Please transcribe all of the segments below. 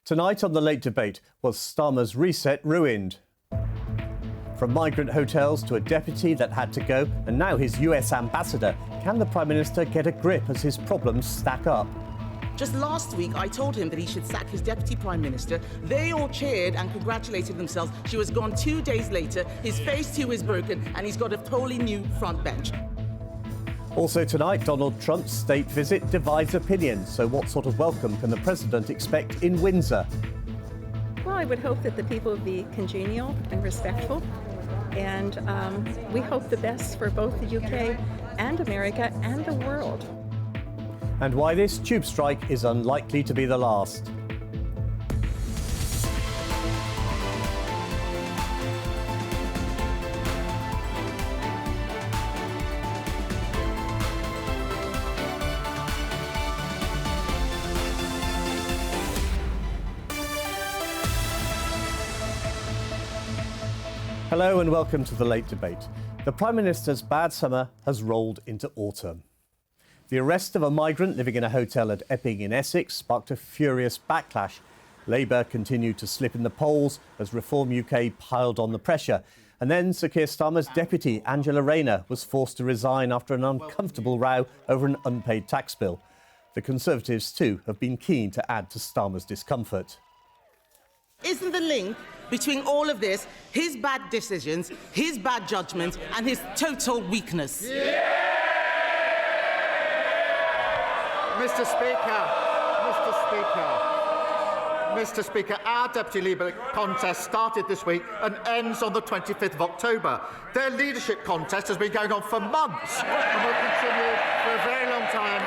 Tonight on The Late Debate, was Starmer's reset ruined? From migrant hotels to a deputy that had to go, and now his US ambassador, can the Prime Minister get a grip as his problems stack up? Just last week, I told him that he should sack his Deputy Prime Minister. They all cheered and congratulated themselves. She was gone 2 days later. His phase 2 is broken, and he's got a totally new front bench. Also tonight, Donald Trump's state visit divides opinion. So what sort of welcome can the President expect in Windsor? Well, I would hope that the people would be congenial and respectful. And we hope the best for both the UK and America and the world. And why this tube strike is unlikely to be the last. Hello and welcome to The Late Debate. The Prime Minister's bad summer has rolled into autumn. The arrest of a migrant living in a hotel at Epping in Essex sparked a furious backlash. Labour continued to slip in the polls as Reform UK piled on the pressure. And then Sir Keir Starmer's deputy, Angela Rayner, was forced to resign after an uncomfortable row over an unpaid tax bill. The Conservatives, too, have been keen to add to Starmer's discomfort. Isn't the link between all of this his bad decisions, his bad judgment, and his total weakness? Mr. Speaker, our Deputy Leader contest started this week and ends on the 25th of October. Their leadership contest has been going on for months and will continue for a very long time.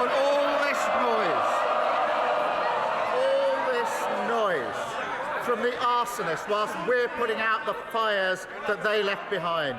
And all this noise from the arsonists whilst we're putting out the fires that they left behind.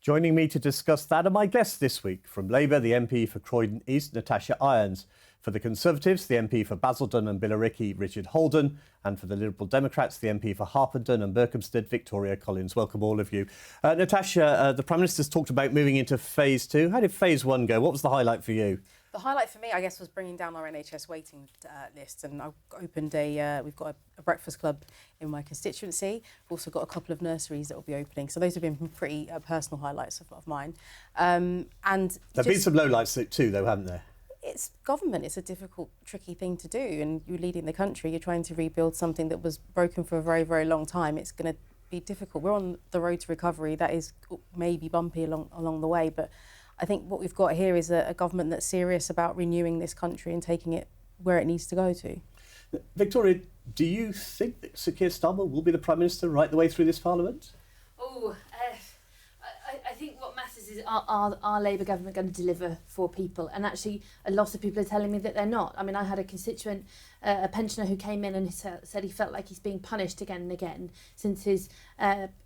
Joining me to discuss that are my guests this week. From Labour, the MP for Croydon East, Natasha Irons. For the Conservatives, the MP for Basildon and Billericay, Richard Holden. And for the Liberal Democrats, the MP for Harpenden and Berkhamsted, Victoria Collins. Welcome all of you. Natasha, the Prime Minister's talked about moving into phase 2. How did phase 1 go? What was the highlight for you? The highlight for me, I guess, was bringing down our NHS waiting lists, and I opened we've got a breakfast club in my constituency. We've also got a couple of nurseries that will be opening, so those have been pretty personal highlights of mine. And there've been some lowlights too, though, haven't there? It's government. It's a difficult, tricky thing to do, and you're leading the country. You're trying to rebuild something that was broken for a very, very long time. It's going to be difficult. We're on the road to recovery. That is maybe bumpy along the way, but I think what we've got here is a government that's serious about renewing this country and taking it where it needs to go to. Victoria, do you think that Sir Keir Starmer will be the Prime Minister right the way through this Parliament? I think what matters is our Labour government going to deliver for people? And actually, a lot of people are telling me that they're not. I mean, I had a constituent, a pensioner who came in and said he felt like he's being punished again and again since his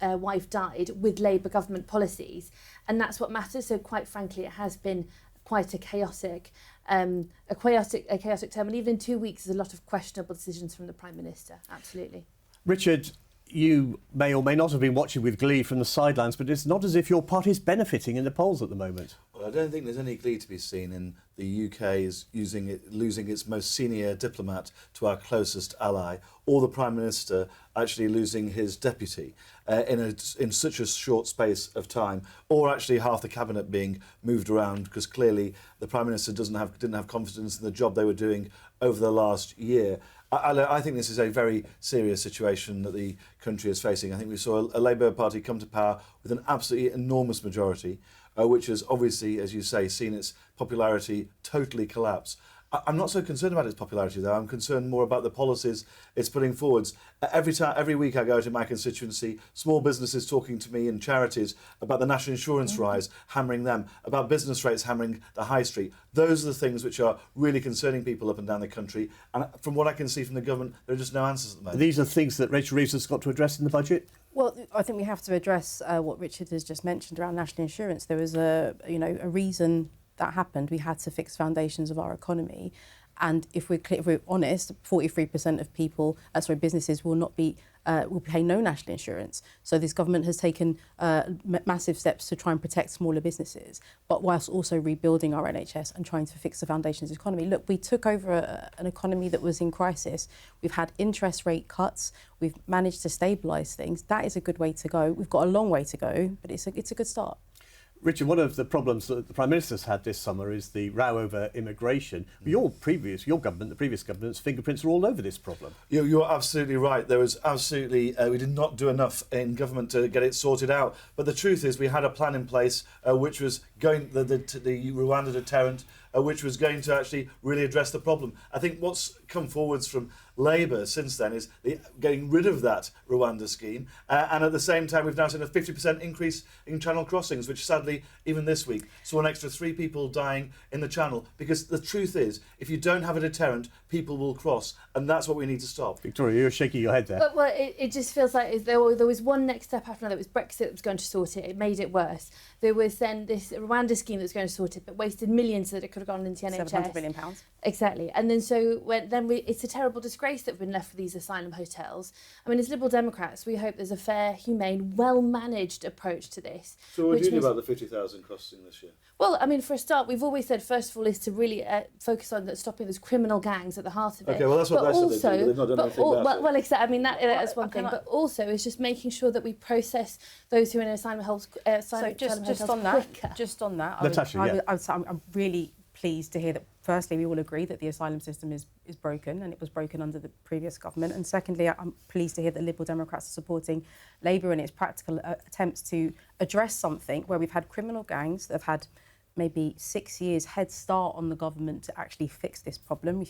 wife died with Labour government policies. And that's what matters. So quite frankly, it has been quite a chaotic term. And even in 2 weeks, there's a lot of questionable decisions from the Prime Minister. Absolutely. Richard, you may or may not have been watching with glee from the sidelines, but it's not as if your party's benefiting in the polls at the moment. Well, I don't think there's any glee to be seen in the UK is losing its most senior diplomat to our closest ally, or the Prime Minister actually losing his deputy in such a short space of time, or actually half the cabinet being moved around because clearly the Prime Minister didn't have confidence in the job they were doing over the last year. I think this is a very serious situation that the country is facing. I think we saw a Labour Party come to power with an absolutely enormous majority, which has obviously, as you say, seen its popularity totally collapse. I'm not so concerned about its popularity, though. I'm concerned more about the policies it's putting forwards. Every week I go to my constituency, small businesses talking to me and charities about the national insurance rise, hammering them, about business rates hammering the high street. Those are the things which are really concerning people up and down the country. And from what I can see from the government, there are just no answers at the moment. These are things that Rachel Reeves has got to address in the budget? Well, I think we have to address what Richard has just mentioned around national insurance. There was a reason that happened. We had to fix foundations of our economy, And if we're honest, 43% of businesses will pay no national insurance. So this government has taken massive steps to try and protect smaller businesses, but whilst also rebuilding our NHS and trying to fix the foundations of the economy. Look, we took over an economy that was in crisis. We've had interest rate cuts. We've managed to stabilise things. That is a good way to go. We've got a long way to go, but it's a good start. Richard, one of the problems that the Prime Minister's had this summer is the row over immigration. Your previous government's fingerprints are all over this problem. You're absolutely right. There was absolutely, we did not do enough in government to get it sorted out. But the truth is we had a plan in place which was going, the Rwanda deterrent, which was going to actually really address the problem. I think what's come forwards from Labour since then is getting rid of that Rwanda scheme, and at the same time we've now seen a 50% increase in channel crossings, which sadly even this week saw an extra 3 people dying in the channel, because the truth is if you don't have a deterrent, people will cross, and that's what we need to stop. Victoria, you're shaking your head there. Well, it just feels like there was one next step after another. It was Brexit that was going to sort it. It made it worse. There was then this Rwanda scheme that was going to sort it, but wasted millions that it could have gone into NHS. £700 billion. Exactly. And then it's a terrible disgrace that we've been left with these asylum hotels. I mean, as Liberal Democrats, we hope there's a fair, humane, well-managed approach to this. So what do you do about the 50,000 crossing this year? Well, I mean, for a start, we've always said, first of all, is to really focus on stopping those criminal gangs at the heart of it. Okay, well, that's what they said they do, but they've not done anything about it. Well, exactly. I mean, that's one thing. But also, it's just making sure that we process those who are in asylum hotels Just on that, Natasha, I'm really pleased to hear that, firstly, we all agree that the asylum system is broken, and it was broken under the previous government. And secondly, I'm pleased to hear that Liberal Democrats are supporting Labour in its practical attempts to address something where we've had criminal gangs that have had maybe 6 years head start on the government to actually fix this problem.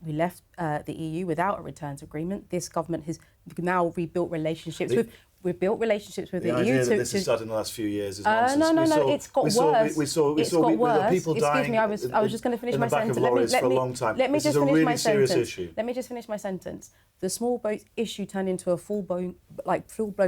We left the EU without a returns agreement. This government has now rebuilt relationships with the EU. Idea that this has started in the last few years is nonsense. No, it's got worse. We saw people dying. Excuse me, I was just going to finish my sentence. For a long time. Let me this just is a finish really my serious sentence. issue. Let me just finish my sentence. The small boat issue turned into a full-blown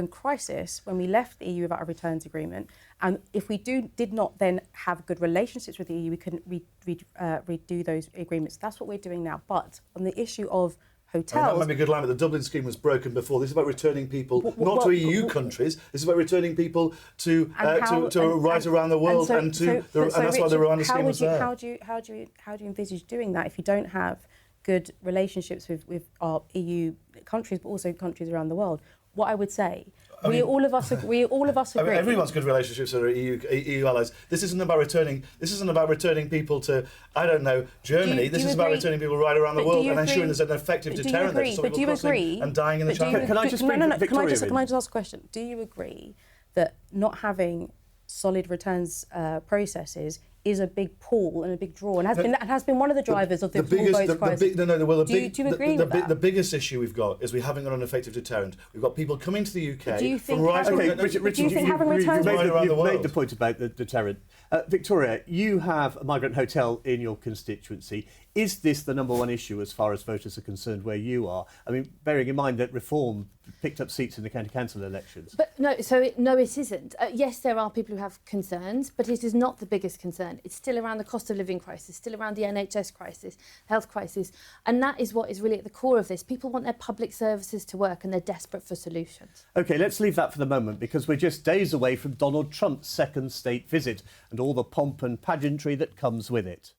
crisis when we left the EU without a returns agreement. And if we did not then have good relationships with the EU, we couldn't redo those agreements. That's what we're doing now. But on the issue of hotels... That might be a good line, but the Dublin scheme was broken before. This is about returning people, not to EU countries. This is about returning people to right around the world, and that's why the Rwanda scheme was there. How do you envisage doing that if you don't have good relationships with our EU countries, but also countries around the world? What I would say... all of us agree. Everyone's good relationships with our EU allies. This isn't about returning people to, I don't know, Germany. This is about returning people right around the world and ensuring there's an effective deterrent there to stop people crossing and dying in the channel. Can I just bring Victoria in? Can I just ask a question? Do you agree that not having solid returns processes is a big pull and a big draw, and has been one of the drivers of the small boats crisis? Do you agree with that? The biggest issue we've got is we haven't got an effective deterrent. We've got people coming to the UK from right around the world. You've made the point about the deterrent. Victoria, you have a migrant hotel in your constituency. Is this the number one issue as far as voters are concerned where you are? I mean, bearing in mind that Reform picked up seats in the county council elections. But it isn't. Yes, there are people who have concerns, but it is not the biggest concern. It's still around the cost of living crisis, still around the NHS crisis, health crisis, and that is what is really at the core of this. People want their public services to work, and they're desperate for solutions. OK, let's leave that for the moment, because we're just days away from Donald Trump's second state visit and all the pomp and pageantry that comes with it.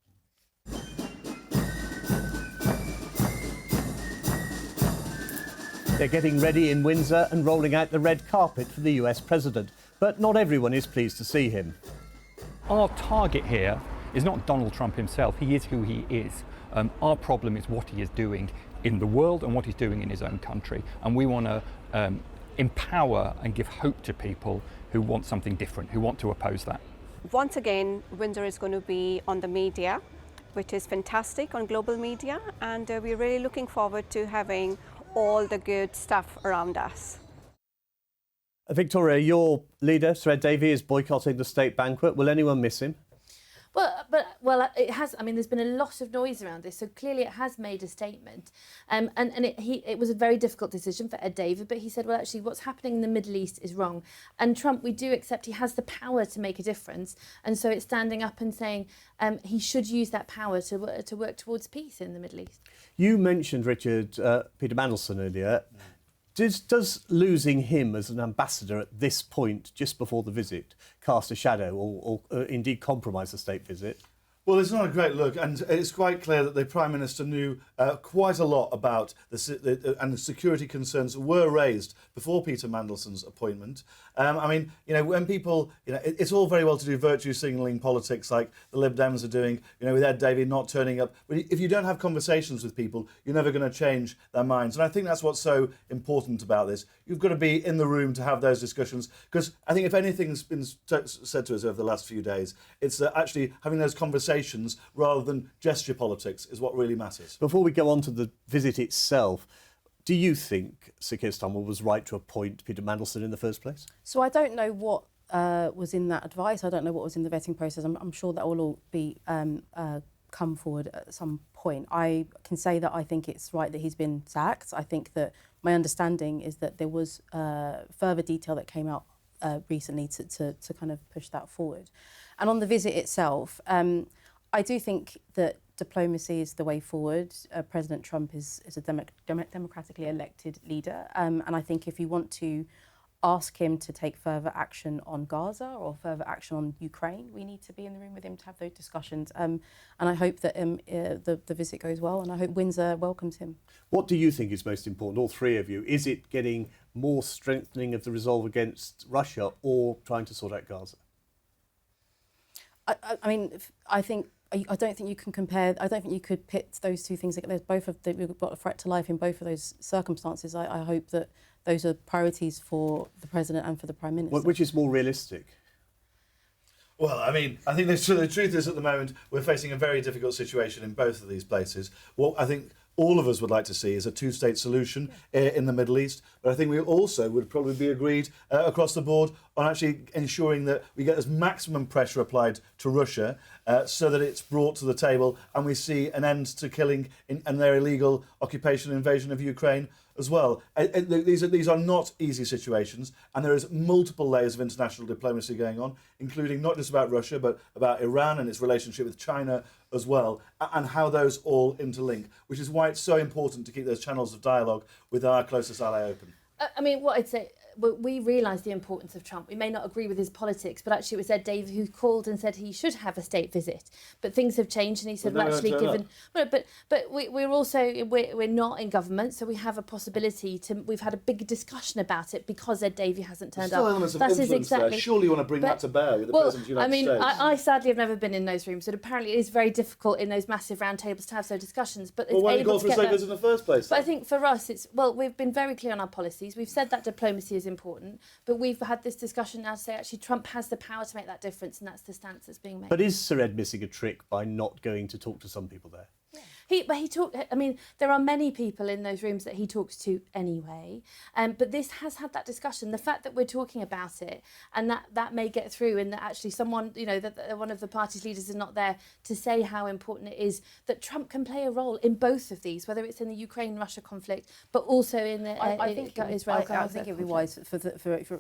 They're getting ready in Windsor and rolling out the red carpet for the US president. But not everyone is pleased to see him. Our target here is not Donald Trump himself. He is who he is. Our problem is what he is doing in the world and what he's doing in his own country. And we want to empower and give hope to people who want something different, who want to oppose that. Once again, Windsor is going to be on the media, which is fantastic, on global media. And we're really looking forward to having all the good stuff around us. Victoria, your leader, Sir Ed Davey, is boycotting the state banquet. Will anyone miss him? Well, it has. I mean, there's been a lot of noise around this, so clearly it has made a statement. And it was a very difficult decision for Ed David, but he said, well, actually, what's happening in the Middle East is wrong. And Trump, we do accept he has the power to make a difference, and so it's standing up and saying he should use that power to work towards peace in the Middle East. You mentioned, Richard, Peter Mandelson earlier. Does losing him as an ambassador at this point, just before the visit, cast a shadow or indeed compromise the state visit? Well, it's not a great look, and it's quite clear that the Prime Minister knew quite a lot about and the security concerns were raised before Peter Mandelson's appointment. I mean, when people, it's all very well to do virtue signalling politics like the Lib Dems are doing, with Ed Davey not turning up. But if you don't have conversations with people, you're never going to change their minds. And I think that's what's so important about this. You've got to be in the room to have those discussions, because I think if anything's been said to us over the last few days, it's that actually having those conversations rather than gesture politics is what really matters. Before we go on to the visit itself, do you think Sir Keir Starmer was right to appoint Peter Mandelson in the first place? So I don't know what was in that advice. I don't know what was in the vetting process. I'm sure that will all be come forward at some point. I can say that I think it's right that he's been sacked. I think that my understanding is that there was further detail that came out recently to kind of push that forward. And on the visit itself, I do think that diplomacy is the way forward. President Trump is a democratically elected leader. And I think if you want to ask him to take further action on Gaza or further action on Ukraine, we need to be in the room with him to have those discussions. And I hope that the visit goes well, and I hope Windsor welcomes him. What do you think is most important, all three of you? Is it getting more strengthening of the resolve against Russia or trying to sort out Gaza? I mean, I don't think you can compare. I don't think you could pit those two things. There's we've got a threat to life in both of those circumstances. I hope that those are priorities for the President and for the Prime Minister. Which is more realistic? Well, I mean, I think the truth is at the moment we're facing a very difficult situation in both of these places. What I think all of us would like to see is a two-state solution in the Middle East. But I think we also would probably be agreed across the board on actually ensuring that we get as maximum pressure applied to Russia so that it's brought to the table and we see an end to killing and their illegal occupation and invasion of Ukraine as well. These are not easy situations, and there is multiple layers of international diplomacy going on, including not just about Russia, but about Iran and its relationship with China as well, and how those all interlink, which is why it's so important to keep those channels of dialogue with our closest ally open. I mean, what I'd say, we realise the importance of Trump. We may not agree with his politics, but actually it was Ed Davey who called and said he should have a state visit. But things have changed, and he said, well, actually, given... But we're also... We're not in government, so we have a possibility to... We've had a big discussion about it because Ed Davey hasn't turned up. Elements of influence there. Surely you want to bring that to bear with the President of the United States. I sadly have never been in those rooms, but apparently it is very difficult in those massive round tables to have those discussions. But why did you go for a state visit in the first place? But I think for us, it's... Well, we've been very clear on our policies. We've said that diplomacy is important, but we've had this discussion now to say actually Trump has the power to make that difference, and that's the stance that's being made. But is Sir Ed missing a trick by not going to talk to some people there? He talked. I mean, there are many people in those rooms that he talks to anyway. But this has had that discussion. The fact that we're talking about it and that may get through, and that actually someone, that one of the party's leaders is not there to say how important it is that Trump can play a role in both of these, whether it's in the Ukraine-Russia conflict, but also in the Israel-Gaza. I think it would be wise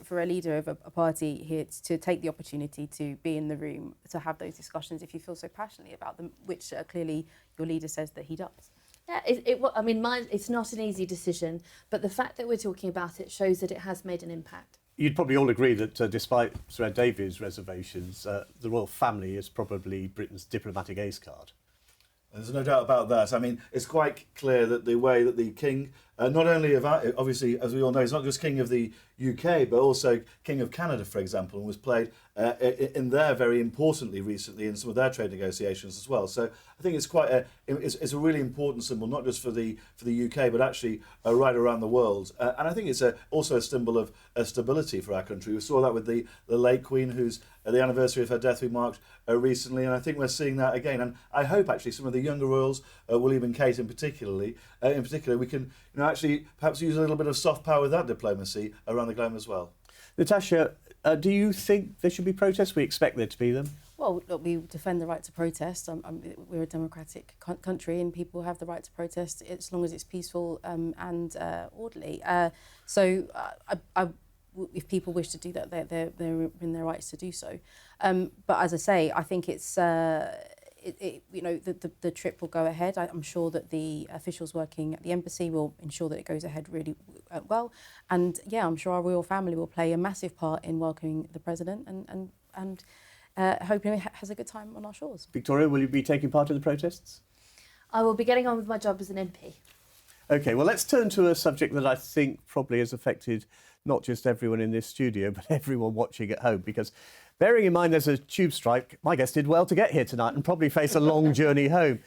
for a leader of a party here to take the opportunity to be in the room to have those discussions if you feel so passionately about them, which clearly your leader says that he does. Yeah, it's not an easy decision, but the fact that we're talking about it shows that it has made an impact. You'd probably all agree that despite Sir Ed Davey's reservations, the royal family is probably Britain's diplomatic ace card. There's no doubt about that. I mean, it's quite clear that the way that the King, not only of obviously, as we all know, he's not just King of the UK, but also King of Canada, for example, and was played in there very importantly recently in some of their trade negotiations as well. So I think it's quite it's a really important symbol, not just for the UK, but actually right around the world. And I think it's also a symbol of stability for our country. We saw that with the late Queen, who's the anniversary of her death we marked recently, and I think we're seeing that again. And I hope actually some of the younger royals, William and Kate in particular, we can actually perhaps use a little bit of soft power with that diplomacy around the globe as well. Natasha, do you think there should be protests? We expect there to be them. Well, look, we defend the right to protest. We're a democratic country, and people have the right to protest as long as it's peaceful and orderly. If people wish to do that, they're in their rights to do so. But as I say, I think it's the trip will go ahead. I'm sure that the officials working at the embassy will ensure that it goes ahead really well. And yeah, I'm sure our royal family will play a massive part in welcoming the president and hoping he has a good time on our shores. Victoria, will you be taking part in the protests? I will be getting on with my job as an MP. OK, well, let's turn to a subject that I think probably has affected not just everyone in this studio, but everyone watching at home, because bearing in mind there's a tube strike, my guest did well to get here tonight and probably face a long journey home.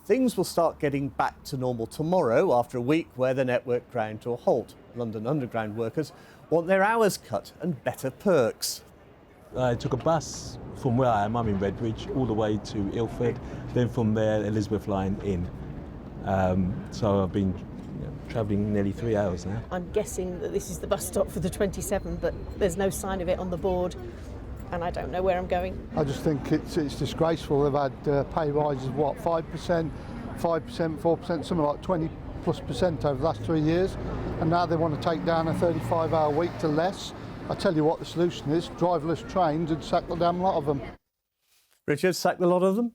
Things will start getting back to normal tomorrow after a week where the network ground to a halt. London Underground workers want their hours cut and better perks. I took a bus from where I am, I'm in Redbridge, all the way to Ilford, then from there Elizabeth line in. So I've been travelling nearly 3 hours now. I'm guessing that this is the bus stop for the 27, but there's no sign of it on the board, and I don't know where I'm going. I just think it's disgraceful. They've had pay rises, 5%, 4%, something like 20+% over the last 3 years, and now they want to take down a 35-hour week to less. I tell you what the solution is: driverless trains and sack the damn lot of them. Richard, sack the lot of them?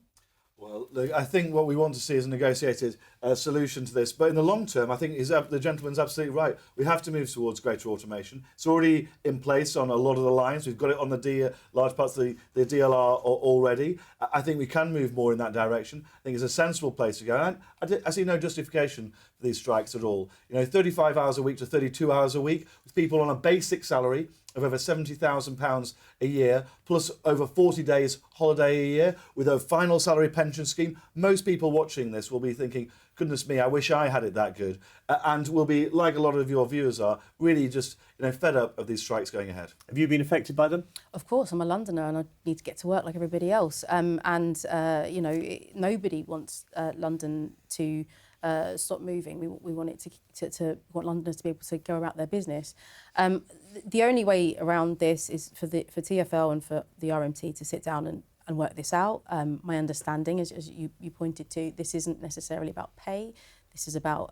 Well, look, I think what we want to see is a negotiated solution to this. But in the long term, I think the gentleman's absolutely right. We have to move towards greater automation. It's already in place on a lot of the lines. We've got it on the large parts of the DLR already. I think we can move more in that direction. I think it's a sensible place to go. And I see no justification for these strikes at all. 35 hours a week to 32 hours a week with people on a basic salary of over £70,000 a year, plus over 40 days holiday a year, with a final salary pension scheme. Most people watching this will be thinking, goodness me, I wish I had it that good. And will be, like a lot of your viewers are, really just fed up of these strikes going ahead. Have you been affected by them? Of course, I'm a Londoner and I need to get to work like everybody else. Nobody wants London to stop moving. We want it want Londoners to be able to go about their business. The only way around this is for TfL and for the RMT to sit down and work this out. My understanding, as you pointed to, this isn't necessarily about pay. This is about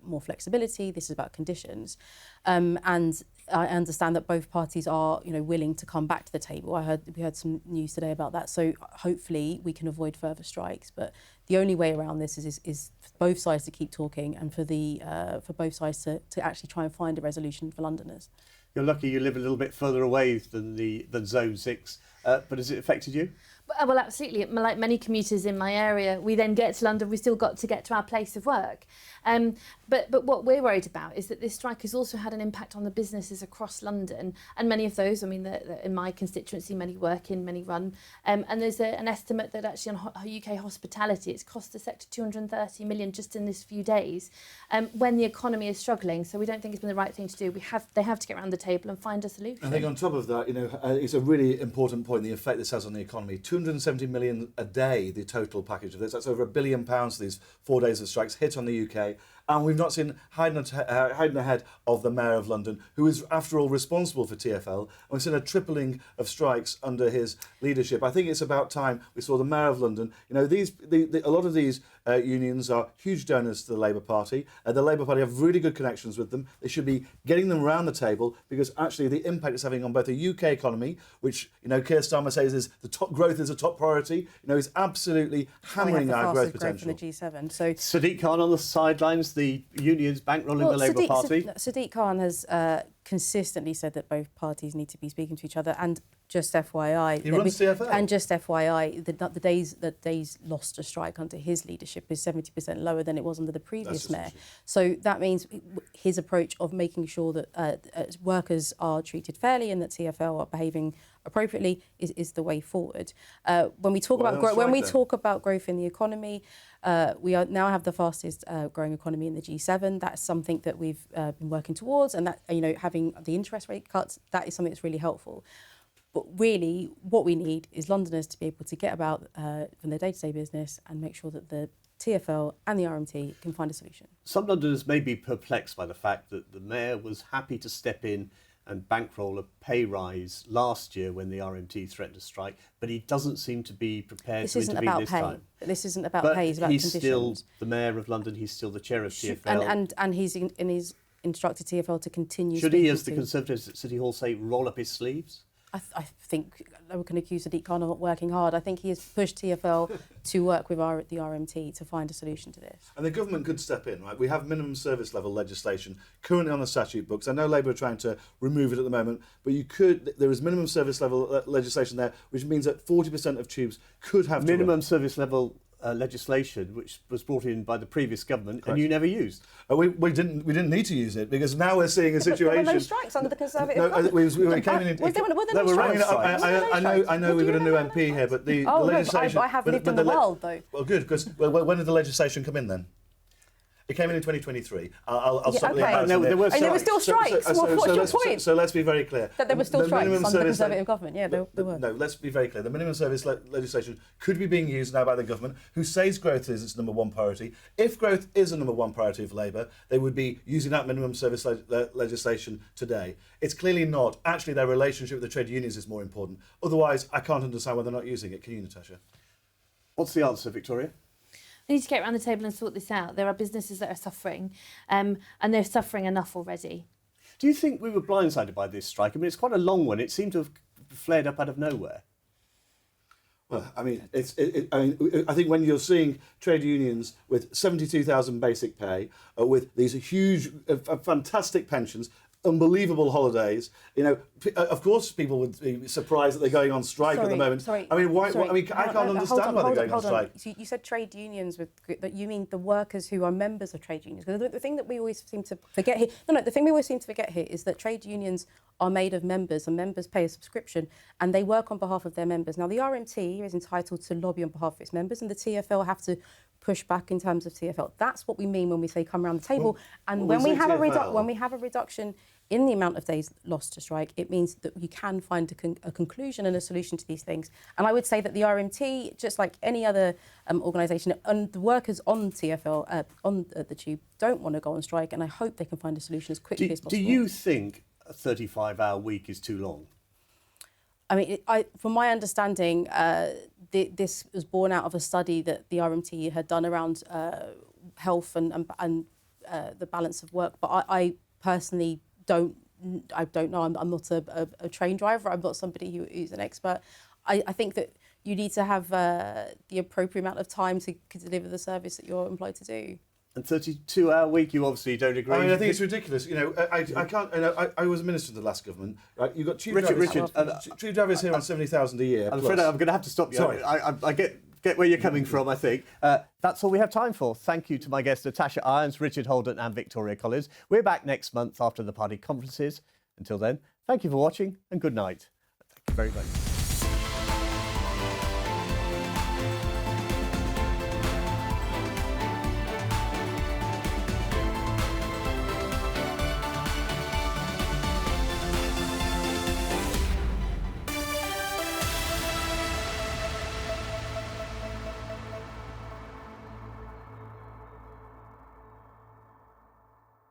more flexibility. This is about conditions. And I understand that both parties are, willing to come back to the table. We heard some news today about that. So hopefully we can avoid further strikes. But the only way around this is for both sides to keep talking and for both sides to actually try and find a resolution for Londoners. You're lucky you live a little bit further away than Zone 6, but has it affected you? Well, absolutely. Like many commuters in my area, we then get to London, we still got to get to our place of work. But what we're worried about is that this strike has also had an impact on the businesses across London. And many of those, in my constituency, many work in, many run. And there's an estimate that actually on UK hospitality, it's cost the sector 230 million just in this few days when the economy is struggling. So we don't think it's been the right thing to do. They have to get around the table and find a solution. I think on top of that, it's a really important point, the effect this has on the economy. 270 million a day, the total package of this. That's over £1 billion for these 4 days of strikes hit on the UK. And we've not seen hiding ahead of the Mayor of London, who is, after all, responsible for TfL. And we've seen a tripling of strikes under his leadership. I think it's about time we saw the Mayor of London. A lot of these unions are huge donors to the Labour Party. The Labour Party have really good connections with them. They should be getting them around the table because actually the impact it's having on both the UK economy, which Keir Starmer says is the top growth is a top priority. Is absolutely hammering our growth potential. From the G7. So Sadiq Khan on the sidelines, the unions bankrolling the Labour Party. Sadiq Khan has consistently said that both parties need to be speaking to each other. And just FYI, he runs TfL. And just FYI, the days lost to strike under his leadership is 70% lower than it was under the previous mayor. So that means his approach of making sure that workers are treated fairly and that TfL are behaving appropriately is the way forward. When we talk about growth in the economy, we now have the fastest growing economy in the G7. That's something that we've been working towards, and that having the interest rate cuts, that is something that's really helpful. But really, what we need is Londoners to be able to get about from their day-to-day business and make sure that the TfL and the RMT can find a solution. Some Londoners may be perplexed by the fact that the Mayor was happy to step in and bankroll a pay rise last year when the RMT threatened to strike, but he doesn't seem to be prepared to intervene this time. This isn't about But pay, it's about he's conditions. still the Mayor of London, he's still the chair of TfL. And he's instructed TfL to continue Should he, as the speaking to- Conservatives at City Hall, say, roll up his sleeves? I think we can accuse Sadiq Khan of not working hard. I think he has pushed TfL to work with the RMT to find a solution to this. And the government could step in, right? We have minimum service level legislation currently on the statute books. I know Labour are trying to remove it at the moment, but there is minimum service level legislation there, which means that 40% of tubes could have minimum service level legislation, which was brought in by the previous government, Correct. and you never used. We didn't need to use it because now we're seeing a situation. There were no strikes under the Conservative government. We came in. Were there no strikes? I know we've got a new MP here, but the legislation. I have lived in the world, though. Well, good, because when did the legislation come in then? It came in 2023. I'll stop the embarrassment there were still strikes. What's your point? So let's be very clear. That there were still strikes under the Conservative government. Yeah, there were. No, let's be very clear. The minimum service legislation could be being used now by the government, who says growth is its number one priority. If growth is a number one priority for Labour, they would be using that minimum service legislation today. It's clearly not. Actually, their relationship with the trade unions is more important. Otherwise, I can't understand why they're not using it. Can you, Natasha? What's the answer, Victoria? We need to get around the table and sort this out. There are businesses that are suffering, and they're suffering enough already. Do you think we were blindsided by this strike? I mean, it's quite a long one. It seemed to have flared up out of nowhere. Well, I mean, I think when you're seeing trade unions with 72,000 basic pay, with these huge, fantastic pensions, unbelievable holidays, of course people would be surprised that they're going on strike at the moment. I can't understand why they're going on strike. So you said trade unions, but you mean the workers who are members of trade unions. Because the thing that we always seem to forget here, the thing we always seem to forget here is that trade unions are made of members, and members pay a subscription, and they work on behalf of their members. Now, the RMT is entitled to lobby on behalf of its members, and the TfL have to push back in terms of TfL. That's what we mean when we say come around the table. When we have a reduction in the amount of days lost to strike, it means that you can find a conclusion and a solution to these things. And I would say that the RMT, just like any other organisation, and the workers on TfL, on the Tube, don't want to go on strike, and I hope they can find a solution as quickly as possible. Do you think a 35-hour week is too long? I mean, from my understanding, this was born out of a study that the RMT had done around health and the balance of work. But I personally don't know. I'm not a train driver. I'm not somebody who's an expert. I think that you need to have the appropriate amount of time to deliver the service that you're employed to do. And 32-hour week, you obviously don't agree. I mean, I think it's ridiculous. I can't. I was a minister in the last government. Right? You've got tube drivers here on 70,000 a year. I'm afraid I'm going to have to stop you. Sorry. I get where you're coming from, I think. That's all we have time for. Thank you to my guests, Natasha Irons, Richard Holden and Victoria Collins. We're back next month after the party conferences. Until then, thank you for watching and good night. Thank you very much.